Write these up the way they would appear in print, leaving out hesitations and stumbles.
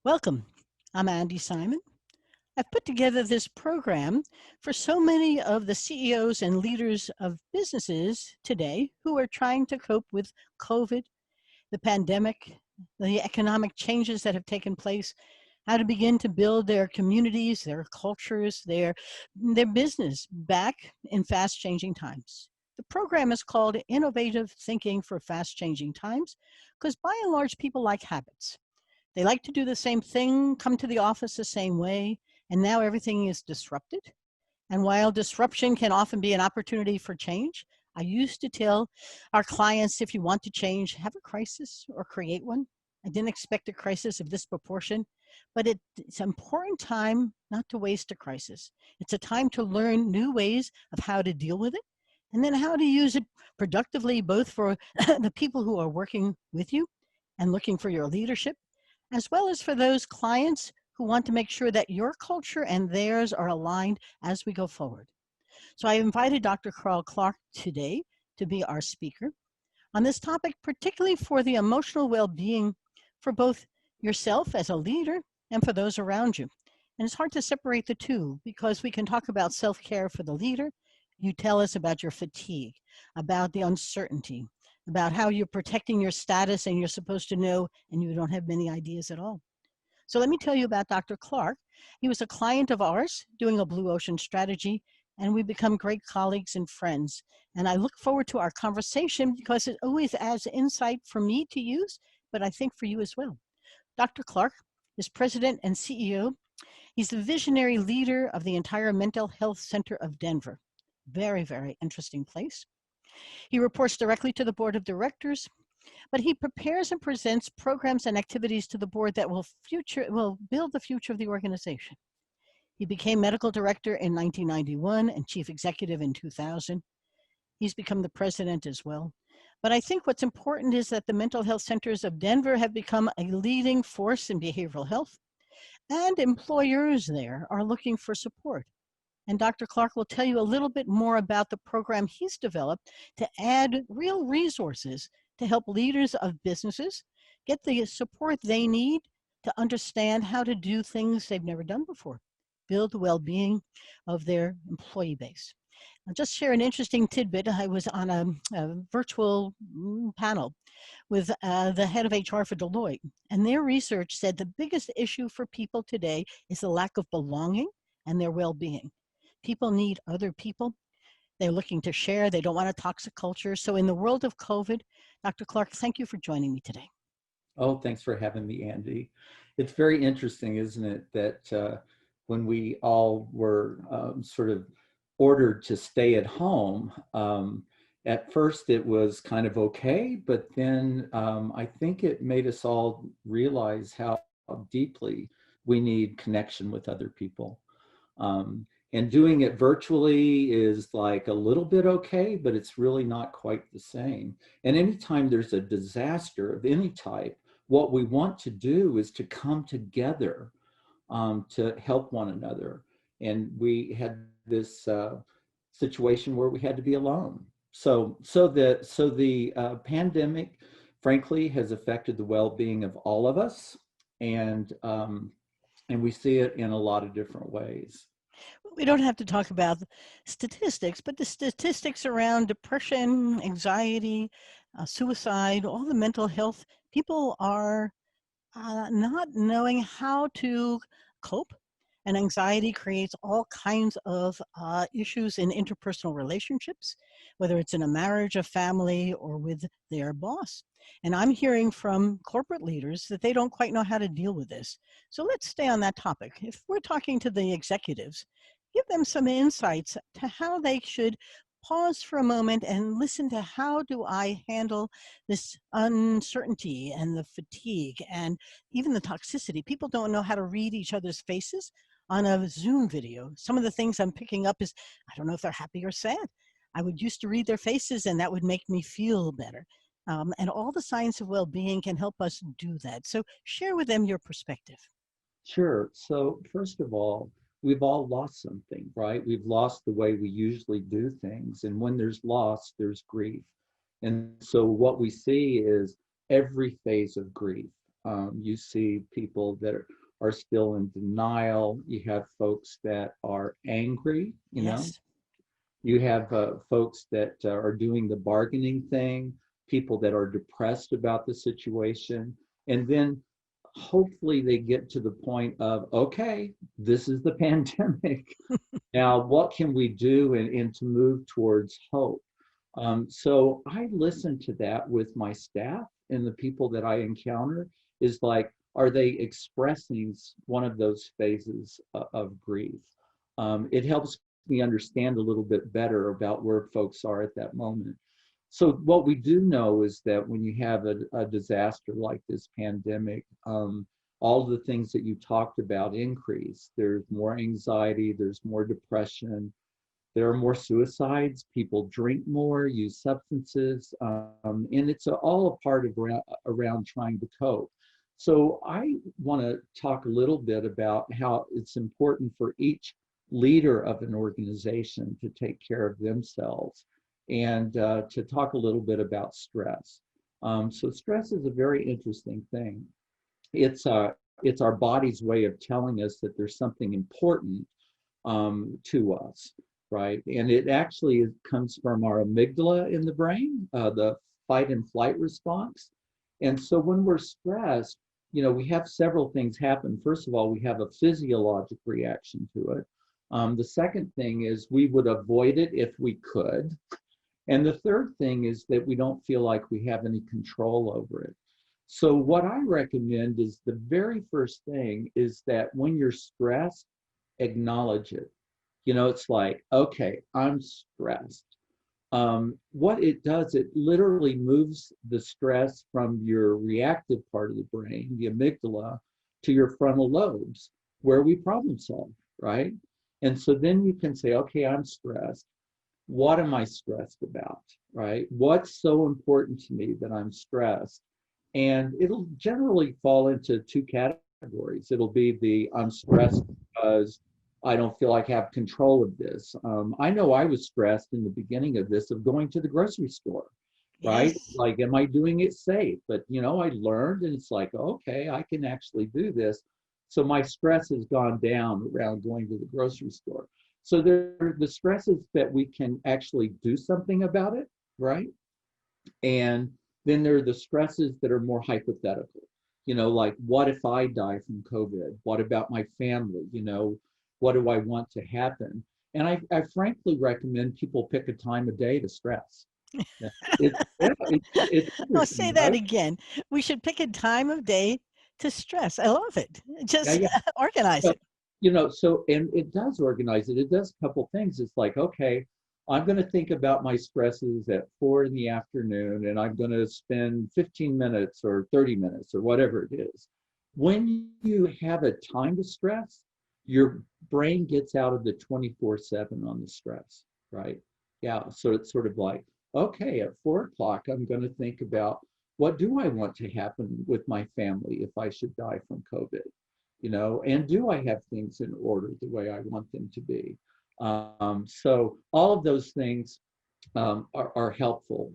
Welcome. I'm Andy Simon. I've put together this program for so many of the CEOs and leaders of businesses today who are trying to cope with COVID, the pandemic, the economic changes that have taken place, how to begin to build their communities, their cultures, their business back in fast changing times. The program is called Innovative Thinking for Fast Changing Times because by and large people like habits. They like to do the same thing, come to the office the same way, and now everything is disrupted. And while disruption can often be an opportunity for change, I used to tell our clients if you want to change, have a crisis or create one. I didn't expect a crisis of this proportion, but it's an important time not to waste a crisis. It's a time to learn new ways of how to deal with it and then how to use it productively, both for the people who are working with you and looking for your leadership, as well as for those clients who want to make sure that your culture and theirs are aligned as we go forward. So I invited Dr. Carl Clark today to be our speaker on this topic, particularly for the emotional well-being for both yourself as a leader and for those around you. And it's hard to separate the two because we can talk about self-care for the leader. You tell us about your fatigue, about the uncertainty, about how you're protecting your status and you're supposed to know and you don't have many ideas at all. So let me tell you about Dr. Clark. He was a client of ours doing a blue ocean strategy, and we become great colleagues and friends. And I look forward to our conversation because it always adds insight for me to use, but I think for you as well. Dr. Clark is president and CEO. He's the visionary leader of the entire Mental Health Center of Denver. Very, very interesting place. He reports directly to the board of directors, but he prepares and presents programs and activities to the board that will build the future of the organization. He became medical director in 1991 and chief executive in 2000. He's become the president as well. But I think what's important is that the mental health centers of Denver have become a leading force in behavioral health, and employers there are looking for support. And Dr. Clark will tell you a little bit more about the program he's developed to add real resources to help leaders of businesses get the support they need to understand how to do things they've never done before, build the well-being of their employee base. I'll just share an interesting tidbit. I was on a virtual panel with the head of HR for Deloitte, and their research said the biggest issue for people today is the lack of belonging and their well-being. People need other people. They're looking to share. They don't want a toxic culture. So in the world of COVID, Dr. Clark, thank you for joining me today. Oh, thanks for having me, Andy. It's very interesting, isn't it, that when we all were sort of ordered to stay at home, at first it was kind of okay, but then I think it made us all realize how deeply we need connection with other people. And doing it virtually is like a little bit okay, but it's really not quite the same. And anytime there's a disaster of any type, what we want to do is to come together to help one another. And we had this situation where we had to be alone. So the pandemic, frankly, has affected the well-being of all of us, and we see it in a lot of different ways. We don't have to talk about statistics, but the statistics around depression, anxiety, suicide, all the mental health, people are not knowing how to cope. And anxiety creates all kinds of issues in interpersonal relationships, whether it's in a marriage, a family, or with their boss. And I'm hearing from corporate leaders that they don't quite know how to deal with this. So let's stay on that topic. If we're talking to the executives, give them some insights to how they should pause for a moment and listen to how do I handle this uncertainty and the fatigue and even the toxicity. People don't know how to read each other's faces on a Zoom video. Some of the things I'm picking up is, I don't know if they're happy or sad. I would used to read their faces and that would make me feel better. And all the science of well-being can help us do that. So share with them your perspective. Sure. So first of all, we've all lost something, right? We've lost the way we usually do things. And when there's loss, there's grief. And so what we see is every phase of grief. You see people that are still in denial. You have folks that are angry, you know. Yes. You have folks that are doing the bargaining thing, people that are depressed about the situation. And then hopefully they get to the point of, okay, this is the pandemic. Now, what can we do and to move towards hope? So I listen to that with my staff and the people that I encounter is like, are they expressing one of those phases of grief? It helps me understand a little bit better about where folks are at that moment. So what we do know is that when you have a disaster like this pandemic, all the things that you talked about increase. There's more anxiety, there's more depression, there are more suicides, people drink more, use substances, and it's all a part of around trying to cope. So I want to talk a little bit about how it's important for each leader of an organization to take care of themselves and to talk a little bit about stress. So stress is a very interesting thing. It's our body's way of telling us that there's something important to us, right? And it actually comes from our amygdala in the brain, the fight and flight response. And so when we're stressed, you know, we have several things happen. First of all, we have a physiologic reaction to it. The second thing is we would avoid it if we could. And the third thing is that we don't feel like we have any control over it. So what I recommend is the very first thing is that when you're stressed, acknowledge it. You know, it's like, okay, I'm stressed. What it does, it literally moves the stress from your reactive part of the brain, the amygdala, to your frontal lobes, where we problem solve, right? And so then you can say, okay, I'm stressed. What am I stressed about, right? What's so important to me that I'm stressed? And it'll generally fall into two categories. It'll be the I'm stressed because I don't feel like I have control of this. I know I was stressed in the beginning of this of going to the grocery store, right? Yes. Like, am I doing it safe? But, you know, I learned and it's like, okay, I can actually do this. So my stress has gone down around going to the grocery store. So there are the stresses that we can actually do something about it, right? And then there are the stresses that are more hypothetical. You know, like what if I die from COVID? What about my family? You know, what do I want to happen? And I frankly recommend people pick a time of day to stress. Yeah, it's Oh, say interesting, that right? again. We should pick a time of day to stress. I love it. Yeah, Just yeah. organize So, it. you know, so, and it does organize it. It does a couple things. It's like, okay, I'm going to think about my stresses at 4 in the afternoon, and I'm going to spend 15 minutes or 30 minutes or whatever it is. When you have a time to stress, your brain gets out of the 24/7 on the stress, right? Yeah. So it's sort of like, okay, at 4 o'clock, I'm going to think about what do I want to happen with my family if I should die from COVID? You know, and do I have things in order the way I want them to be? So all of those things are helpful,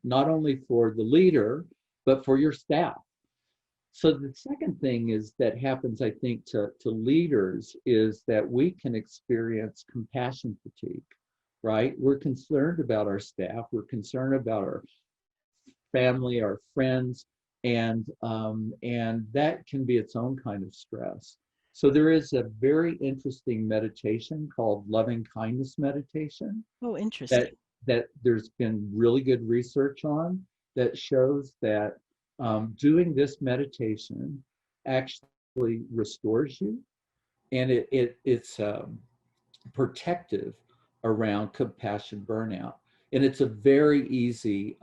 not only for the leader, but for your staff. So the second thing is that happens, I think, to leaders is that we can experience compassion fatigue, right? We're concerned about our staff, we're concerned about our family, our friends, and that can be its own kind of stress. So there is a very interesting meditation called loving kindness meditation Oh, that interesting. that there's been really good research on that shows that doing this meditation actually restores you, and it's protective around compassion burnout. And it's a very easy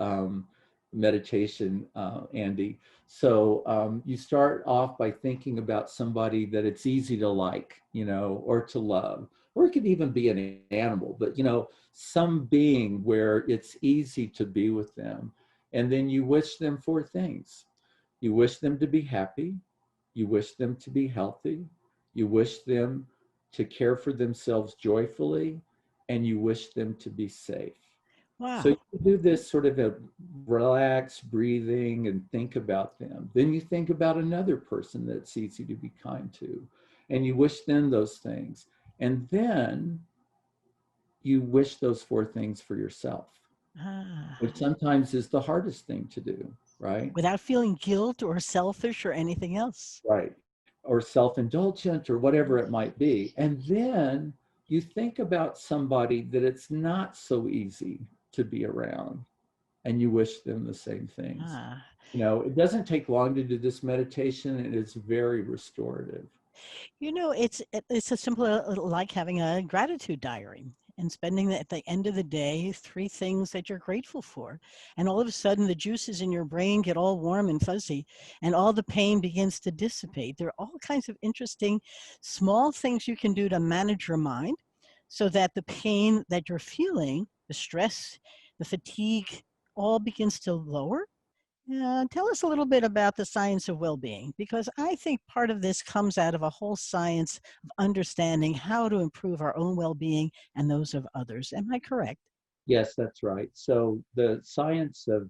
meditation, Andy. So you start off by thinking about somebody that it's easy to like, you know, or to love, or it could even be an animal, but, you know, some being where it's easy to be with them. And then you wish them four things. You wish them to be happy. You wish them to be healthy. You wish them to care for themselves joyfully, and you wish them to be safe. So Wow. you do this sort of a relaxed breathing and think about them. Then you think about another person that's easy to be kind to, and you wish them those things. And then you wish those four things for yourself, Ah. which sometimes is the hardest thing to do, right? Without feeling guilt or selfish or anything else. Right. Or self-indulgent or whatever it might be. And then you think about somebody that it's not so easy to be around and you wish them the same things. Ah. You know, it doesn't take long to do this meditation and it's very restorative. You know, it's a simple like having a gratitude diary and spending at the end of the day 3 things that you're grateful for, and all of a sudden the juices in your brain get all warm and fuzzy, and all the pain begins to dissipate. There are all kinds of interesting small things you can do to manage your mind, so that the pain that you're feeling, the stress, the fatigue, all begins to lower. Tell us a little bit about the science of well-being, because I think part of this comes out of a whole science of understanding how to improve our own well-being and those of others. Am I correct? Yes, that's right. So the science of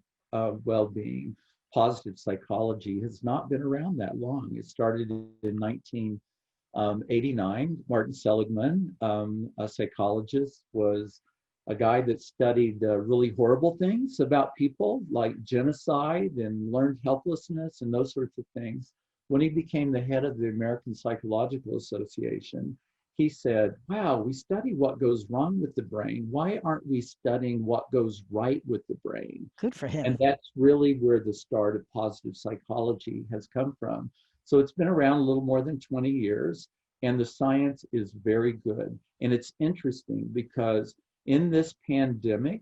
well-being, positive psychology, has not been around that long. It started in 1989. Martin Seligman, a psychologist, was a guy that studied really horrible things about people like genocide and learned helplessness and those sorts of things. When he became the head of the American Psychological Association, he said, wow, we study what goes wrong with the brain. Why aren't we studying what goes right with the brain? Good for And him. that's really where the start of positive psychology has come from. So it's been around a little more than 20 years, and the science is very good. And it's interesting because in this pandemic,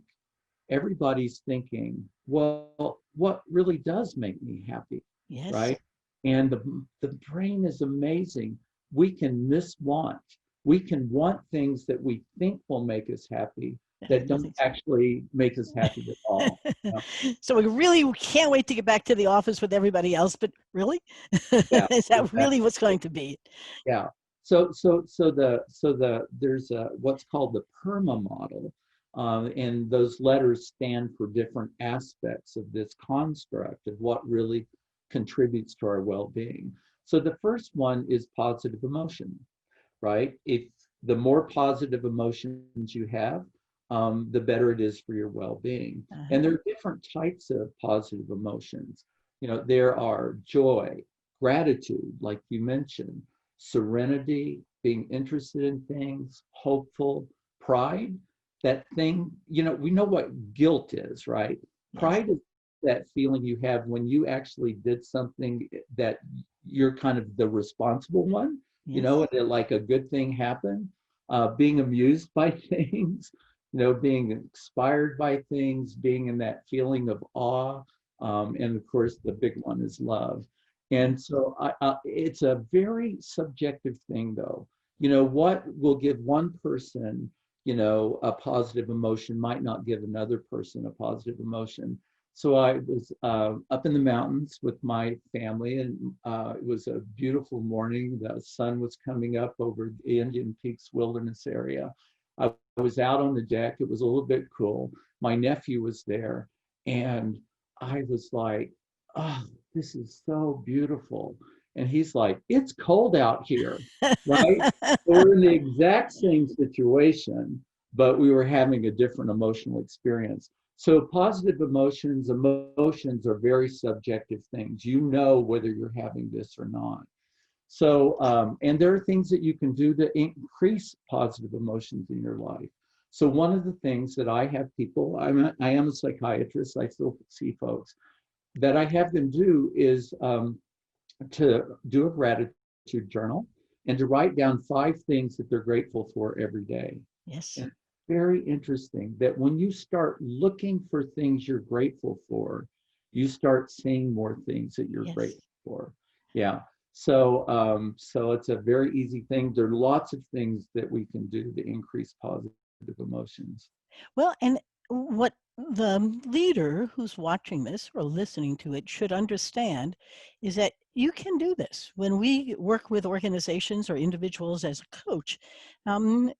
everybody's thinking, well, what really does make me happy, Yes. right? And the brain is amazing. We can miswant. We can want things that we think will make us happy that don't Nothing's. actually make us happy at all. Yeah, So we really can't wait to get back to the office with everybody else, but really? yeah, Is that really what's exactly. going to be? Yeah. There's what's called the PERMA model, and those letters stand for different aspects of this construct of what really contributes to our well-being. So the first one is positive emotion, right? If the more positive emotions you have, the better it is for your well-being. And Uh-huh. there are different types of positive emotions. You know, there are joy, gratitude, like you mentioned, serenity, being interested in things, hopeful, pride. That thing, you know, we know what guilt is, right? Yes. Pride is that feeling you have when you actually did something that you're kind of the responsible one, you Yes. know, and like a good thing happened, being amused by things, you know, being inspired by things, being in that feeling of awe. And of course, the big one is love. Yeah. And so it's a very subjective thing, though. You know, what will give one person, you know, a positive emotion might not give another person a positive emotion. So I was up in the mountains with my family, and it was a beautiful morning. The sun was coming up over the Indian Peaks Wilderness area. I was out on the deck. It was a little bit cool. My nephew was there, and I was like, oh, this is so beautiful. And he's like, it's cold out here, right? So we're in the exact same situation, but we were having a different emotional experience. So positive emotions are very subjective things. You know whether you're having this or not. So, and there are things that you can do to increase positive emotions in your life. So one of the things that I have people, I am a psychiatrist, I still see folks, that I have them do is to do a gratitude journal and to write down 5 things that they're grateful for every day. Yes. And very interesting that when you start looking for things you're grateful for, you start seeing more things that you're Yes. grateful for. Yeah. So it's a very easy thing. There are lots of things that we can do to increase positive emotions. Well, and what the leader who's watching this or listening to it should understand is that you can do this. When we work with organizations or individuals as a coach,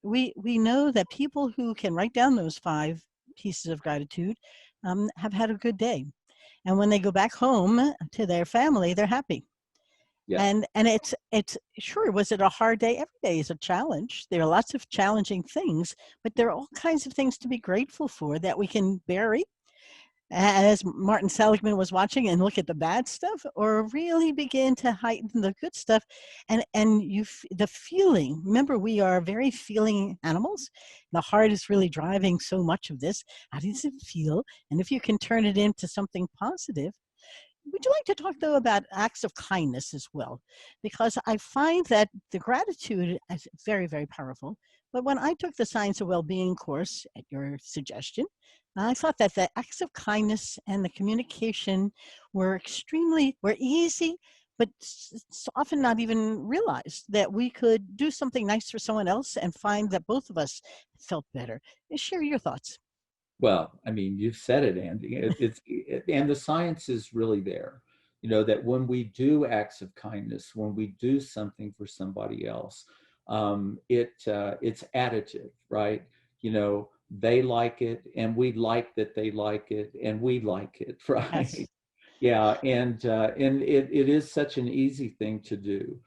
we know that people who can write down those 5 pieces of gratitude have had a good day. And when they go back home to their family, they're happy. Yeah. And it's sure, was it a hard day? Every day is a challenge. There are lots of challenging things, but there are all kinds of things to be grateful for that we can bury as Martin Seligman was watching and look at the bad stuff, or really begin to heighten the good stuff. And the feeling, remember, we are very feeling animals. The heart is really driving so much of this. How does it feel? And if you can turn it into something positive. Would you like to talk, though, about acts of kindness as well? Because I find that the gratitude is very, very powerful. But when I took the Science of Wellbeing course at your suggestion, I thought that the acts of kindness and the communication were easy, but it's often not even realized that we could do something nice for someone else and find that both of us felt better. Share your thoughts. Well, I mean, you've said it, Andy. And the science is really there. You know, that when we do acts of kindness, when we do something for somebody else, it's additive, right? You know, they like it, and we like that they like it, and we like it, right? Yes. Yeah, and it is such an easy thing to do.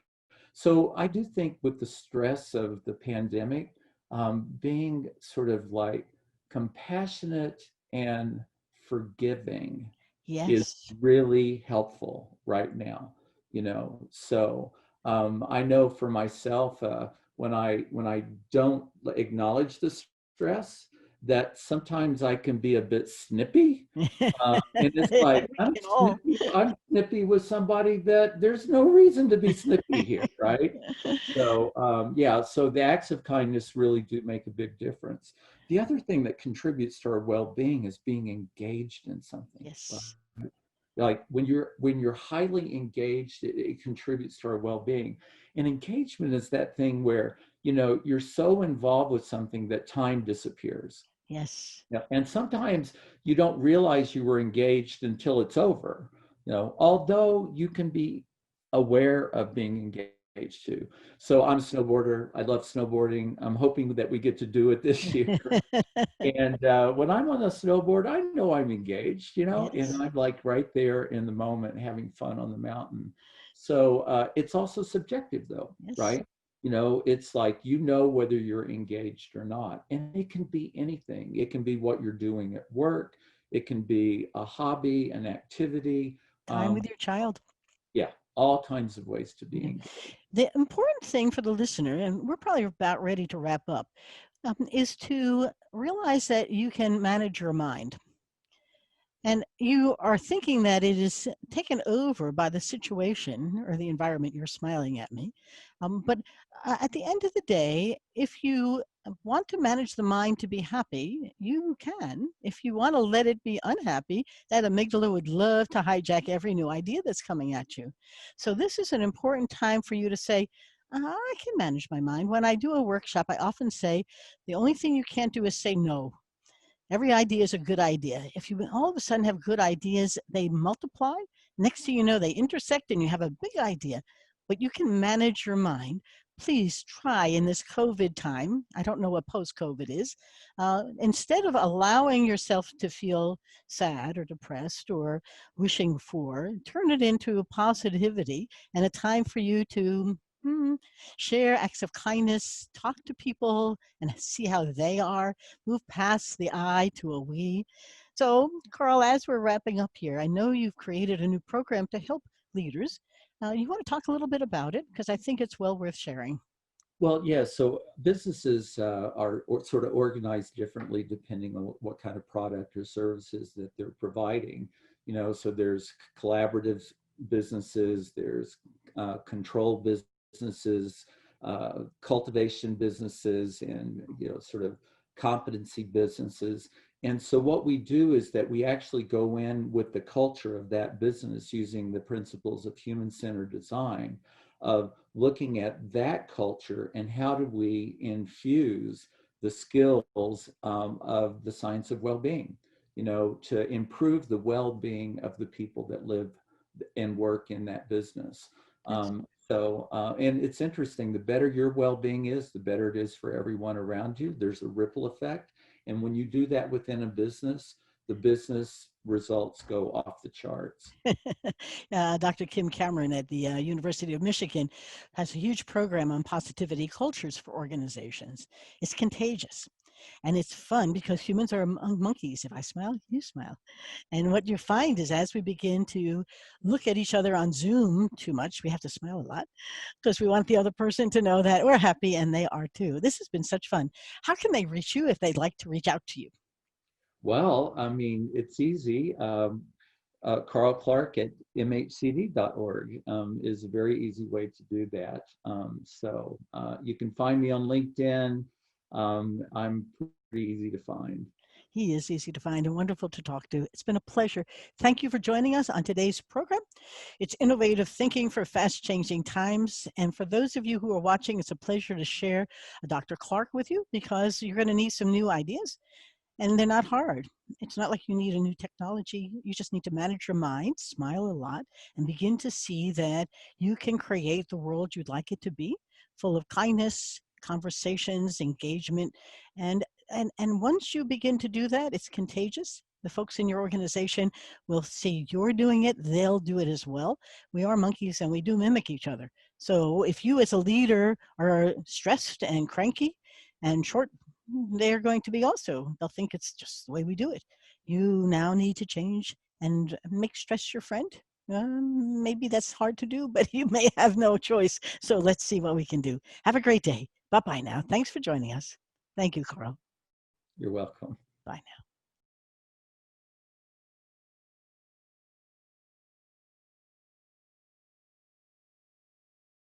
So I do think with the stress of the pandemic, being sort of like compassionate and forgiving is Yes. really helpful right now, you know. So I know for myself, when I don't acknowledge the stress, that sometimes I can be a bit snippy, and it's like, We can all. I'm snippy with somebody that there's no reason to be snippy here, right? So, yeah, so the acts of kindness really do make a big difference. The other thing that contributes to our well-being is being engaged in something, right? Yes. Like when you're highly engaged, it contributes to our well-being. And engagement is that thing where, you know, you're so involved with something that time disappears. Yes. Yeah, and sometimes you don't realize you were engaged until it's over. You know, although you can be aware of being engaged too. So I'm a snowboarder. I love snowboarding. I'm hoping that we get to do it this year. And when I'm on a snowboard, I know I'm engaged, you know, and Yes. I'm like right there in the moment having fun on the mountain. So it's also subjective though, Yes. right? You know, it's like, you know, whether you're engaged or not. And it can be anything. It can be what you're doing at work. It can be a hobby, an activity. Time with your child. Yeah, all kinds of ways to be Yeah. engaged. The important thing for the listener, and we're probably about ready to wrap up, is to realize that you can manage your mind. And you are thinking that it is taken over by the situation or the environment. You're smiling at me. But at the end of the day, if you want to manage the mind to be happy, you can. If you want to let it be unhappy, that amygdala would love to hijack every new idea that's coming at you. So, this is an important time for you to say, I can manage my mind. When I do a workshop, I often say, the only thing you can't do is say no. Every idea is a good idea. If you all of a sudden have good ideas, they multiply. Next thing you know, they intersect and you have a big idea. But you can manage your mind. Please try in this COVID time. I don't know what post COVID is. Instead of allowing yourself to feel sad or depressed or wishing for, turn it into positivity and a time for you to share acts of kindness, talk to people, and see how they are, move past the I to a we. So, Carl, as we're wrapping up here, I know you've created a new program to help leaders. You want to talk a little bit about it? Because I think it's well worth sharing. Well, yeah, so businesses sort of organized differently depending on what kind of product or services that they're providing. You know, so there's collaborative businesses, there's control businesses, cultivation businesses, and, you know, sort of competency businesses. And so what we do is that we actually go in with the culture of that business using the principles of human-centered design, of looking at that culture and how do we infuse the skills of the science of well-being, you know, to improve the well-being of the people that live and work in that business. That's And it's interesting, the better your well-being is, the better it is for everyone around you. There's a ripple effect. And when you do that within a business, the business results go off the charts. Dr. Kim Cameron at the University of Michigan has a huge program on positivity cultures for organizations. It's contagious and it's fun because humans are among monkeys. If I smile, you smile. And what you find is as we begin to look at each other on Zoom too much, we have to smile a lot because we want the other person to know that we're happy and they are too. This has been such fun. How can they reach you if they'd like to reach out to you? Well, I mean, it's easy. Carl Clark at mhcd.org is a very easy way to do that. You can find me on LinkedIn. I'm pretty easy to find. He is easy to find and wonderful to talk to. It's been a pleasure. Thank you for joining us on today's program. It's innovative thinking for fast changing times. And for those of you who are watching, it's a pleasure to share Dr. Clark with you because you're going to need some new ideas and they're not hard. It's not like you need a new technology. You just need to manage your mind, smile a lot, and begin to see that you can create the world you'd like it to be, full of kindness, conversations, engagement, and and once you begin to do that, it's contagious. The folks in your organization will see you're doing it, they'll do it as well. We are monkeys and we do mimic each other. So if you as a leader are stressed and cranky and short, they're going to be also. They'll think it's just the way we do it. You now need to change and make stress your friend. Maybe that's hard to do, but you may have no choice. So let's see what we can do. Have a great day. Bye bye now. Thanks for joining us. Thank you, Carl. You're welcome. Bye now.